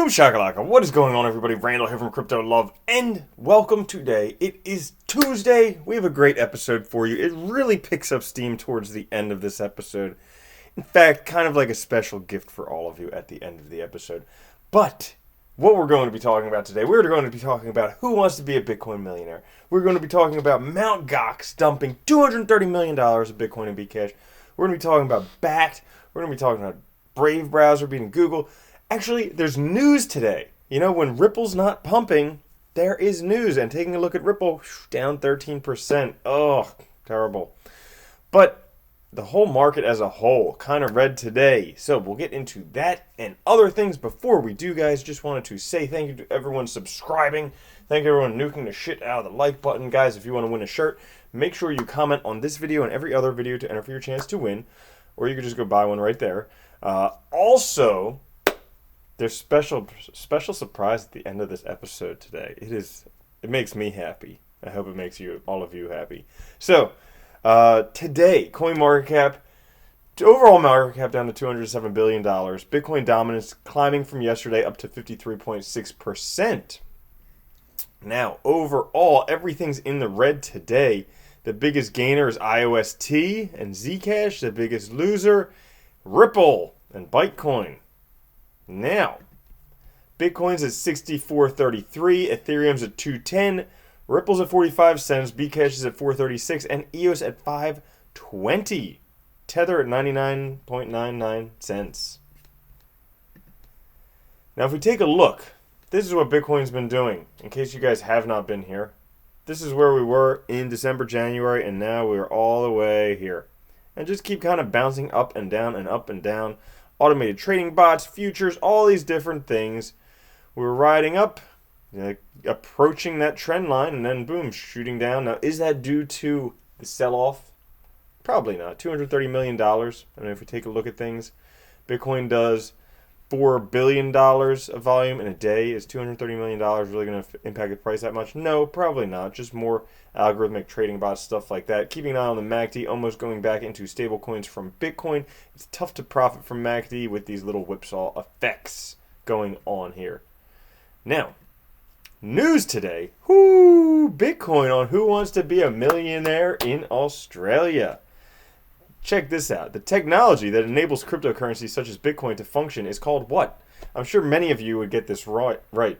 Boom shakalaka, what is going on everybody? Randall here from Crypto Love, and welcome today. It is Tuesday. We have a great episode for you. It really picks up steam towards the end of this episode. In fact, kind of like a special gift for all of you at the end of the episode. But what we're going to be talking about today, we're going to be talking about who wants to be a Bitcoin millionaire. We're going to be talking about Mt. Gox dumping $230 million of Bitcoin and Bcash. We're going to be talking about Bakkt. We're going to be talking about Brave browser beating Google. Actually, there's news today. You know, when Ripple's not pumping, there is news. And taking a look at Ripple, down 13%. Oh, terrible. But the whole market as a whole kind of red today. So we'll get into that and other things. Before we do, guys, just wanted to say thank you to everyone subscribing. Thank you everyone nuking the shit out of the like button. Guys, if you want to win a shirt, make sure you comment on this video and every other video to enter for your chance to win. Or you could just go buy one right there. Also, there's special surprise at the end of this episode today. It makes me happy. I hope it makes all of you happy. So, today, coin market cap, overall market cap down to $207 billion. Bitcoin dominance climbing from yesterday up to 53.6%. Now, overall, everything's in the red today. The biggest gainer is IOST and Zcash. The biggest loser, Ripple and Bitcoin. Now, Bitcoin's at 64.33, Ethereum's at 210, Ripple's at 45 cents, Bcash is at 436, and EOS at 520. Tether at 99.99 cents. Now, if we take a look, this is what Bitcoin's been doing, in case you guys have not been here. This is where we were in December, January, and now we're all the way here. And just keep kind of bouncing up and down and up and down. Automated trading bots, futures, all these different things. We were riding up, approaching that trend line, and then boom, shooting down. Now, is that due to the sell-off? Probably not. $230 million. I mean, if we take a look at things, Bitcoin does $4 billion of volume in a day. Is $230 million really going to impact the price that much? No, probably not. Just more algorithmic trading bots, stuff like that. Keeping an eye on the MACD, almost going back into stable coins from Bitcoin. It's tough to profit from MACD with these little whipsaw effects going on here. Now, news today. Bitcoin on who wants to be a millionaire in Australia. Check this out. The technology that enables cryptocurrencies such as Bitcoin to function is called what? I'm sure many of you would get this right. Right.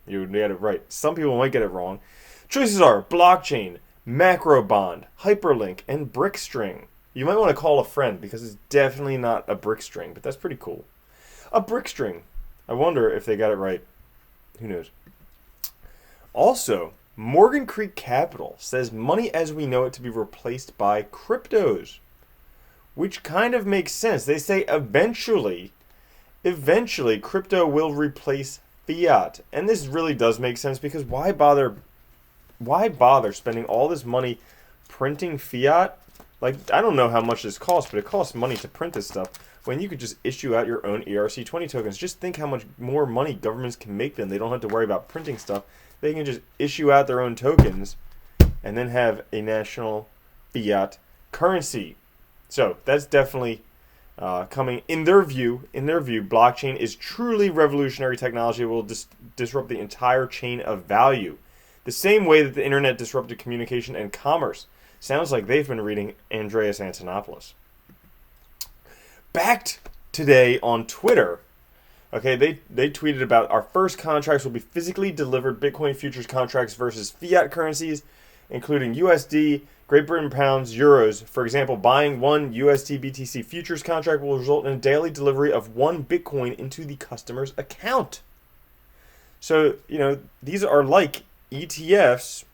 You would get it right. Some people might get it wrong. Choices are blockchain, macro bond, hyperlink, and brick string. You might want to call a friend because it's definitely not a brick string, but that's pretty cool. A brick string. I wonder if they got it right. Who knows? Also, Morgan Creek Capital says money as we know it to be replaced by cryptos, which kind of makes sense. They say eventually crypto will replace fiat. And this really does make sense because why bother spending all this money printing fiat? Like, I don't know how much this costs, but it costs money to print this stuff when you could just issue out your own ERC20 tokens. Just think how much more money governments can make then. They don't have to worry about printing stuff. They can just issue out their own tokens and then have a national fiat currency. So that's definitely coming. In their view, blockchain is truly revolutionary technology. It will disrupt the entire chain of value. The same way that the internet disrupted communication and commerce. Sounds like they've been reading Andreas Antonopoulos. Bakkt today on Twitter. Okay, they tweeted about our first contracts will be physically delivered Bitcoin futures contracts versus fiat currencies, including USD, Great Britain pounds, euros. For example, buying one USD BTC futures contract will result in a daily delivery of one Bitcoin into the customer's account. So, these are like ETFs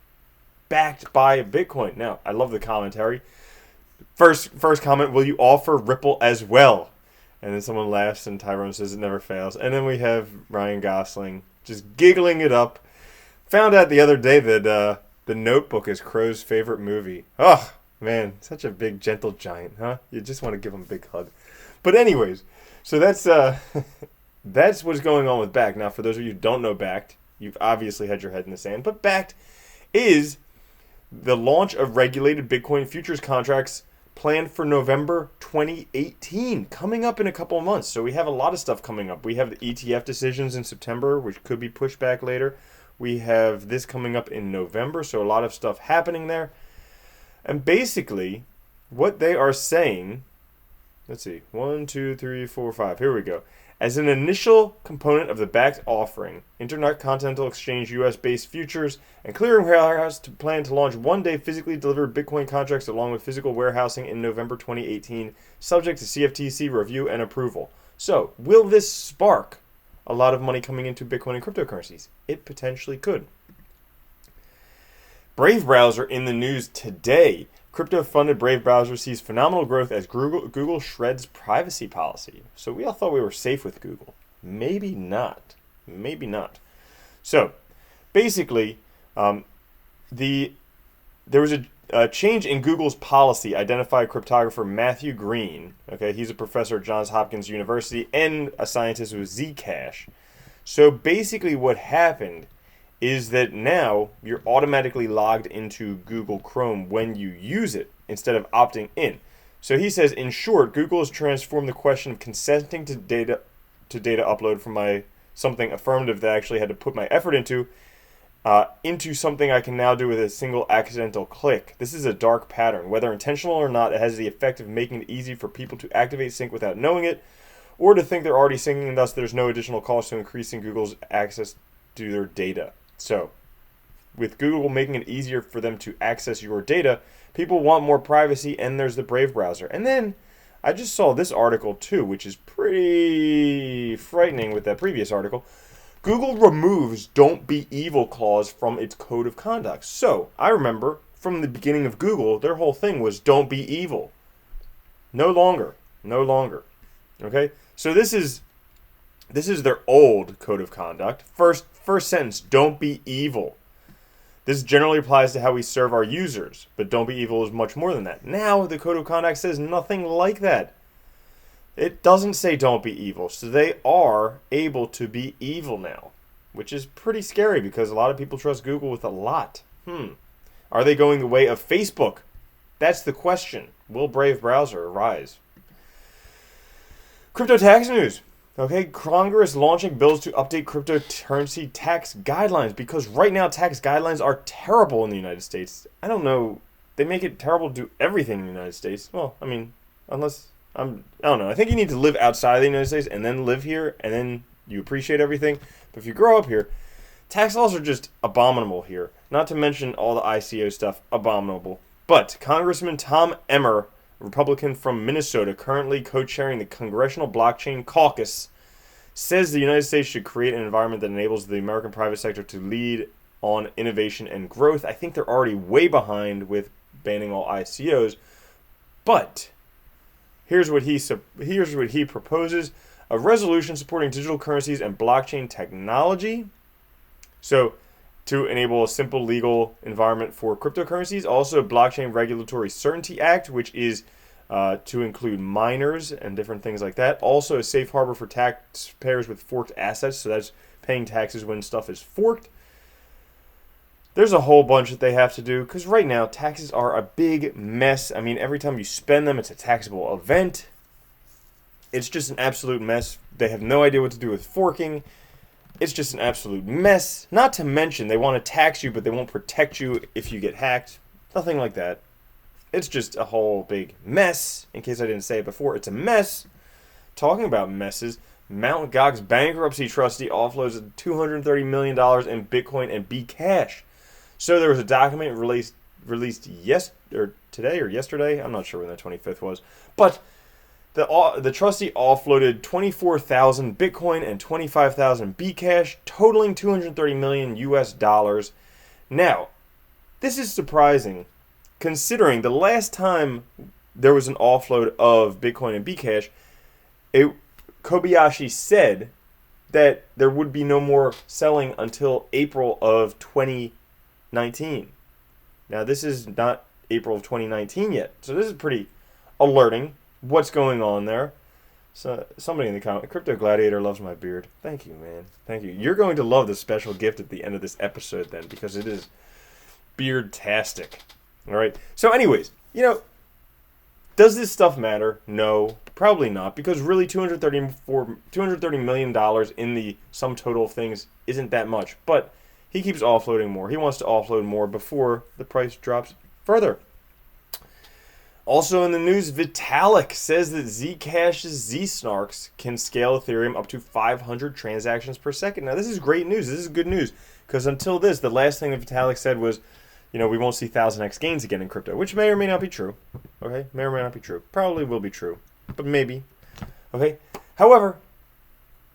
backed by Bitcoin. Now, I love the commentary. First comment, will you offer Ripple as well? And then someone laughs and Tyrone says it never fails. And then we have Ryan Gosling just giggling it up. Found out the other day that The Notebook is Crow's favorite movie. Oh, man, such a big, gentle giant, huh? You just want to give him a big hug. But anyways, so that's what's going on with Bakkt. Now, for those of you who don't know Bakkt, you've obviously had your head in the sand. But Bakkt is the launch of regulated Bitcoin futures contracts planned for November 2018, coming up in a couple of months. So we have a lot of stuff coming up. We have the ETF decisions in September, which could be pushed back later. We have this coming up in November, so a lot of stuff happening there. And basically, what they are saying, let's see, 1, 2, 3, 4, 5, here we go. As an initial component of the Bakkt offering, Internet Continental Exchange US-based futures and clearing warehouse to plan to launch one-day physically delivered Bitcoin contracts along with physical warehousing in November 2018, subject to CFTC review and approval. So, will this spark a lot of money coming into Bitcoin and cryptocurrencies? It potentially could. Brave browser in the news today. Crypto-funded Brave browser sees phenomenal growth as Google shreds privacy policy. So we all thought we were safe with Google. Maybe not. Maybe not. So basically, there was a change in Google's policy, identified cryptographer Matthew Green. Okay, he's a professor at Johns Hopkins University and a scientist with Zcash. So basically what happened is that now you're automatically logged into Google Chrome when you use it instead of opting in. So he says, in short, Google has transformed the question of consenting to data upload from something affirmative that I actually had to put my effort into something I can now do with a single accidental click. This is a dark pattern. Whether intentional or not, it has the effect of making it easy for people to activate sync without knowing it, or to think they're already syncing, and thus there's no additional cost to increasing Google's access to their data. So, with Google making it easier for them to access your data, people want more privacy, and there's the Brave browser. And then, I just saw this article too, which is pretty frightening with that previous article. Google removes "Don't Be Evil" clause from its code of conduct. So, I remember from the beginning of Google, their whole thing was "Don't be evil." No longer. No longer. Okay? So this is their old code of conduct. First sentence, "Don't be evil." This generally applies to how we serve our users, but "don't be evil" is much more than that. Now the code of conduct says nothing like that. It doesn't say "don't be evil," so they are able to be evil now, which is pretty scary because a lot of people trust Google with a lot. Are they going the way of Facebook? That's the question. Will Brave browser arise? Crypto tax news. Okay, Congress launching bills to update cryptocurrency tax guidelines because right now tax guidelines are terrible in the United States. I don't know. They make it terrible to do everything in the United States. Well, I mean, I don't know. I think you need to live outside of the United States and then live here and then you appreciate everything. But if you grow up here, tax laws are just abominable here. Not to mention all the ICO stuff, abominable. But Congressman Tom Emmer, Republican from Minnesota, currently co-chairing the Congressional Blockchain Caucus, says the United States should create an environment that enables the American private sector to lead on innovation and growth. I think they're already way behind with banning all ICOs, but here's what he proposes: a resolution supporting digital currencies and blockchain technology. So, to enable a simple legal environment for cryptocurrencies. Also, Blockchain Regulatory Certainty Act, which is to include miners and different things like that. Also, a safe harbor for taxpayers with forked assets. So that's paying taxes when stuff is forked. There's a whole bunch that they have to do because right now taxes are a big mess. I mean, every time you spend them, it's a taxable event. It's just an absolute mess. They have no idea what to do with forking. It's just an absolute mess. Not to mention, they want to tax you, but they won't protect you if you get hacked. Nothing like that. It's just a whole big mess. In case I didn't say it before, it's a mess. Talking about messes, Mt. Gox bankruptcy trustee offloads $230 million in Bitcoin and Bcash. So there was a document released today or yesterday. I'm not sure when the 25th was. But the trustee offloaded 24,000 Bitcoin and 25,000 Bcash, totaling $230 million US. Now, this is surprising, considering the last time there was an offload of Bitcoin and Bcash, Kobayashi said that there would be no more selling until April of 2019. Now, this is not April of 2019 yet, so this is pretty alerting. What's going on there? So somebody in the comment, Crypto Gladiator loves my beard. Thank you, man. Thank you. You're going to love the special gift at the end of this episode then, because it is beard-tastic. All right. So anyways, Does this stuff matter? No, probably not, because really $230 million in the sum total of things isn't that much. But he keeps offloading more. He wants to offload more before the price drops further. Also in the news, Vitalik says that Zcash's Z-Snarks can scale Ethereum up to 500 transactions per second. Now, this is great news. This is good news, because until this, the last thing that Vitalik said was, we won't see 1000x gains again in crypto, which may or may not be true. Okay, may or may not be true. Probably will be true, but maybe. Okay, however,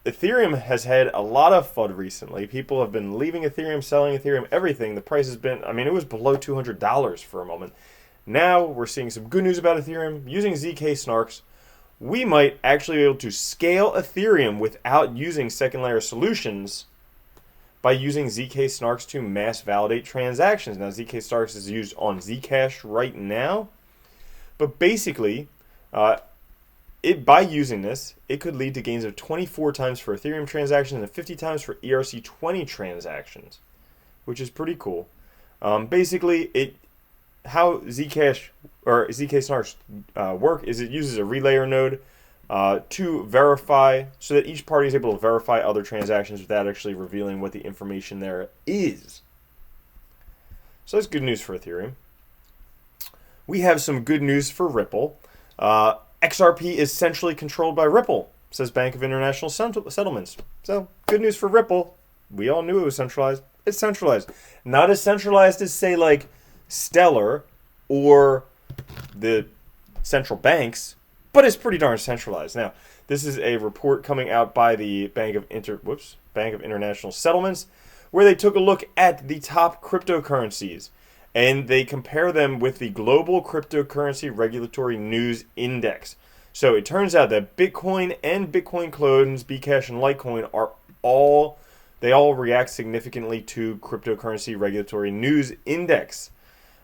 Ethereum has had a lot of FUD recently. People have been leaving Ethereum, selling Ethereum, everything. The price has been, it was below $200 for a moment. Now we're seeing some good news about Ethereum. Using ZK Snarks, we might actually be able to scale Ethereum without using second layer solutions by using ZK Snarks to mass validate transactions. Now, ZK Snarks is used on Zcash right now, but basically, by using this, it could lead to gains of 24 times for Ethereum transactions and 50 times for ERC20 transactions, which is pretty cool. Basically, how Zcash or ZK Snarks work is it uses a relayer node to verify, so that each party is able to verify other transactions without actually revealing what the information there is. So that's good news for Ethereum. We have some good news for Ripple. XRP is centrally controlled by Ripple, says Bank of International Settlements. So good news for Ripple. We all knew it was centralized. It's centralized. Not as centralized as, say, like Stellar or the central banks, but it's pretty darn centralized. Now, this is a report coming out by the Bank of International Settlements, where they took a look at the top cryptocurrencies, and they compare them with the Global Cryptocurrency Regulatory News Index. So it turns out that Bitcoin and Bitcoin clones, Bcash and Litecoin all react significantly to Cryptocurrency Regulatory News Index.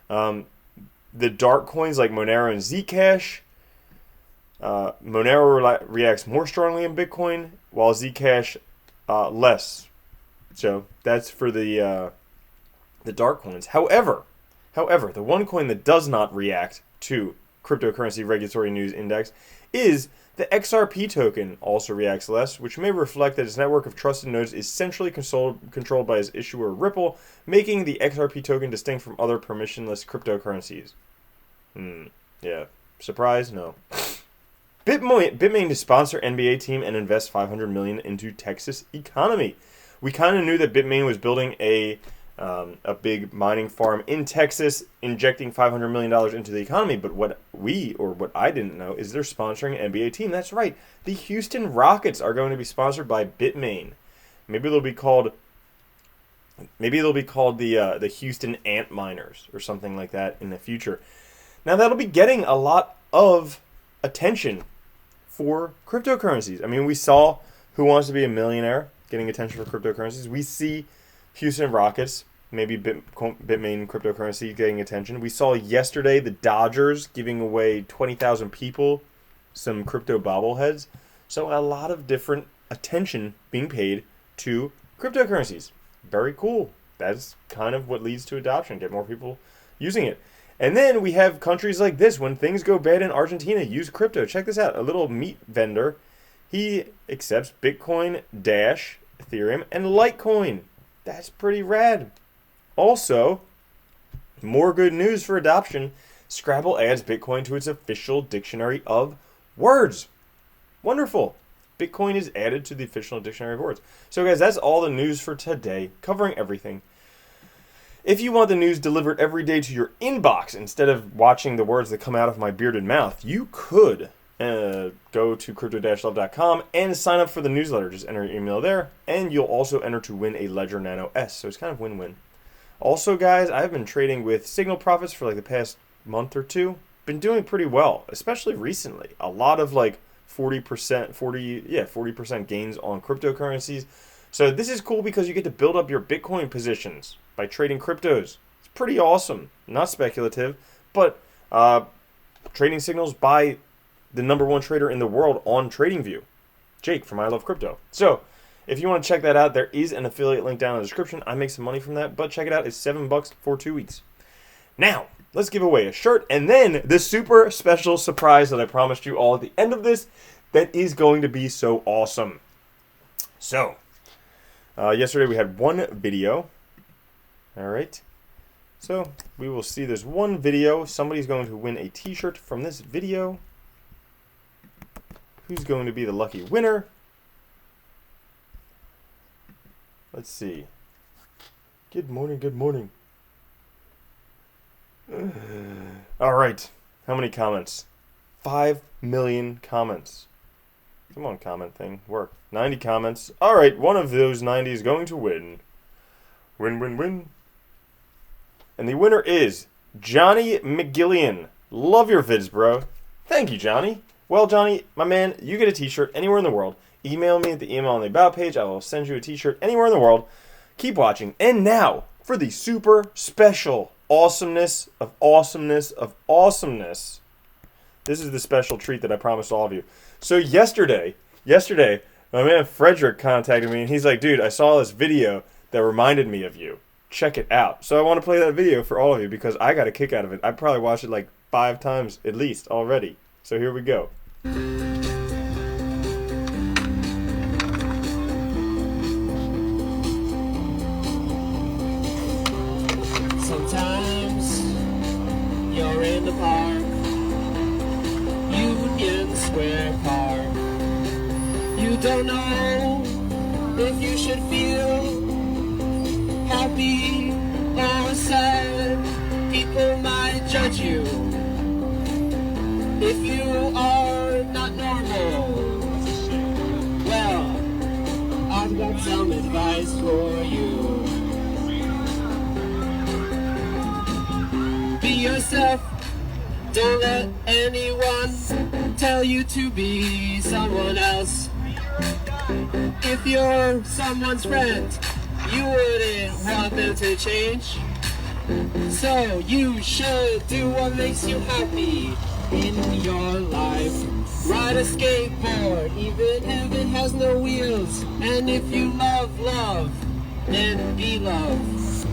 The dark coins like Monero and Zcash, Monero reacts more strongly in Bitcoin, while Zcash less. So that's for the dark coins. However, the one coin that does not react to Cryptocurrency Regulatory News Index is the XRP token. Also reacts less, which may reflect that its network of trusted nodes is centrally controlled by its issuer Ripple, making the XRP token distinct from other permissionless cryptocurrencies. Yeah. Surprise? No. Bitmain to sponsor NBA team and invest $500 million into Texas economy. We kind of knew that Bitmain was building a big mining farm in Texas, injecting $500 million into the economy. But what I didn't know is they're sponsoring an NBA team. That's right. The Houston Rockets are going to be sponsored by Bitmain. Maybe they'll be called the Houston Ant Miners or something like that in the future. Now that'll be getting a lot of attention for cryptocurrencies. We saw Who Wants to Be a Millionaire getting attention for cryptocurrencies. We see Houston Rockets, maybe Bitmain cryptocurrency getting attention. We saw yesterday the Dodgers giving away 20,000 people some crypto bobbleheads. So a lot of different attention being paid to cryptocurrencies. Very cool. That's kind of what leads to adoption, get more people using it. And then we have countries like this. When things go bad in Argentina, use crypto. Check this out. A little meat vendor. He accepts Bitcoin, Dash, Ethereum, and Litecoin. That's pretty rad. Also, more good news for adoption. Scrabble adds Bitcoin to its official dictionary of words. Wonderful. Bitcoin is added to the official dictionary of words. So guys, that's all the news for today, covering everything. If you want the news delivered every day to your inbox instead of watching the words that come out of my bearded mouth, you could go to crypto-love.com and sign up for the newsletter. Just enter your email there, and you'll also enter to win a Ledger Nano S. So it's kind of win-win. Also, guys, I've been trading with Signal Profits for like the past month or two. Been doing pretty well, especially recently. A lot of like 40% gains on cryptocurrencies. So this is cool because you get to build up your Bitcoin positions by trading cryptos. It's pretty awesome. Not speculative, but trading signals by the #1 trader in the world on TradingView, Jake from I Love Crypto. So if you want to check that out, there is an affiliate link down in the description. I make some money from that, but check it out. It's $7 for 2 weeks. Now, let's give away a shirt, and then the super special surprise that I promised you all at the end of this that is going to be so awesome. So, yesterday we had one video. All right. So, we will see this one video. Somebody's going to win a t-shirt from this video. Who's going to be the lucky winner? Let's see. Good morning, good morning. All right. How many comments? 5 million comments. Come on, comment thing. Work. 90 comments. All right, one of those 90 is going to win. Win, win, win. And the winner is Johnny McGillian. Love your vids, bro. Thank you, Johnny. Well, Johnny, my man, you get a t-shirt anywhere in the world. Email me at the email on the About page. I will send you a t-shirt anywhere in the world. Keep watching. And now, for the super special awesomeness of awesomeness of awesomeness. This is the special treat that I promised all of you. So yesterday, my man Frederick contacted me, and he's like, dude, I saw this video that reminded me of you. Check it out. So I want to play that video for all of you because I got a kick out of it. I probably watched it like 5 times at least already. So here we go. Sometimes you're in the park, Union Square Park. You don't know if you should feel happy or sad. People might judge you if you are not normal. Well, I've got some advice for you. Be yourself. Don't let anyone tell you to be someone else. If you're someone's friend, you wouldn't want them to change. So you should do what makes you happy in your life. Ride a skateboard, even if it has no wheels. And if you love love, then be love.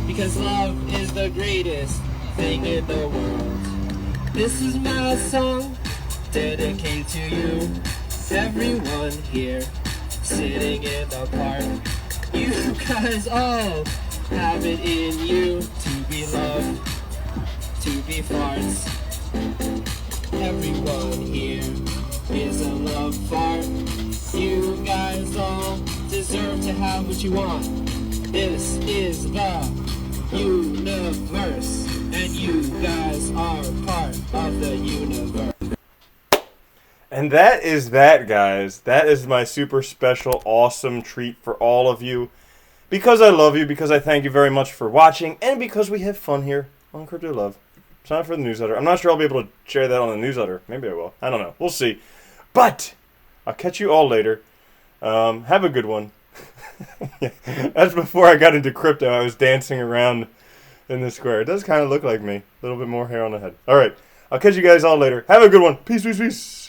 Because love is the greatest thing in the world. This is my song, dedicated to you. Everyone here, sitting in the park. You guys all have it in you to be loved, to be farts. Everyone here is a love fart. You guys all deserve to have what you want. This is the universe, and you guys are part of the universe. And that is that, guys. That is my super special, awesome treat for all of you. Because I love you, because I thank you very much for watching, and because we have fun here on Crypto Love. It's time for the newsletter. I'm not sure I'll be able to share that on the newsletter. Maybe I will. I don't know. We'll see. But I'll catch you all later. Have a good one. Yeah. That's before I got into crypto. I was dancing around in the square. It does kind of look like me. A little bit more hair on the head. All right. I'll catch you guys all later. Have a good one. Peace, peace, peace.